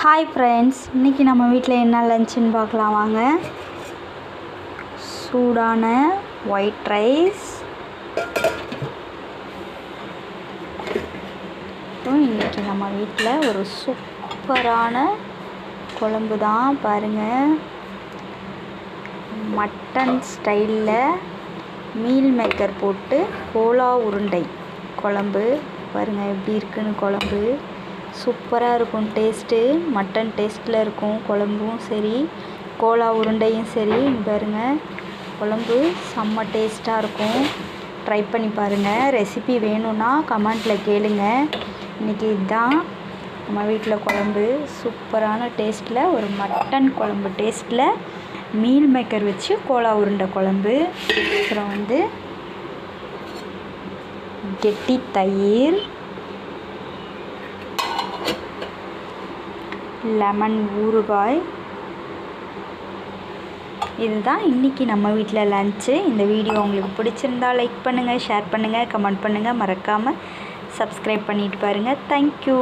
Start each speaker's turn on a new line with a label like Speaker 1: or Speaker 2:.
Speaker 1: Hi friends, இன்றைக்கி நம்ம வீட்டில் என்ன லஞ்சுன்னு பார்க்கலாம் வாங்க. சூடான ஒயிட் ரைஸ். இன்றைக்கி நம்ம வீட்டில் ஒரு சூப்பரான குழம்பு தான் பாருங்கள். மட்டன் ஸ்டைலில் மீல் மேக்கர் போட்டு கோலா உருண்டை குழம்பு பாருங்கள் எப்படி இருக்குன்னு. குழம்பு சூப்பராக இருக்கும், டேஸ்ட்டு மட்டன் டேஸ்ட்டில் இருக்கும். குழம்பும் சரி, கோலா உருண்டையும் சரி. பாருங்கள், குழம்பு செம்ம டேஸ்ட்டாக இருக்கும். ட்ரை பண்ணி பாருங்கள். ரெசிபி வேணும்னா கமெண்ட்டில் கேளுங்க. இன்றைக்கி இதுதான் நம்ம வீட்டில் குழம்பு. சூப்பரான டேஸ்ட்டில் ஒரு மட்டன் குழம்பு டேஸ்ட்டில் மீல் மேக்கர் வச்சு கோலா உருண்டை குழம்பு. அப்புறம் கெட்டி தயிர், லெமன் ஊறுகாய். இதுதான் இன்றைக்கி நம்ம வீட்டில் லன்ச்சு. இந்த வீடியோ உங்களுக்கு பிடிச்சிருந்தா லைக் பண்ணுங்கள், ஷேர் பண்ணுங்கள், கமெண்ட் பண்ணுங்கள். மறக்காமல் சப்ஸ்கிரைப் பண்ணிட்டு பாருங்கள். தேங்க்யூ.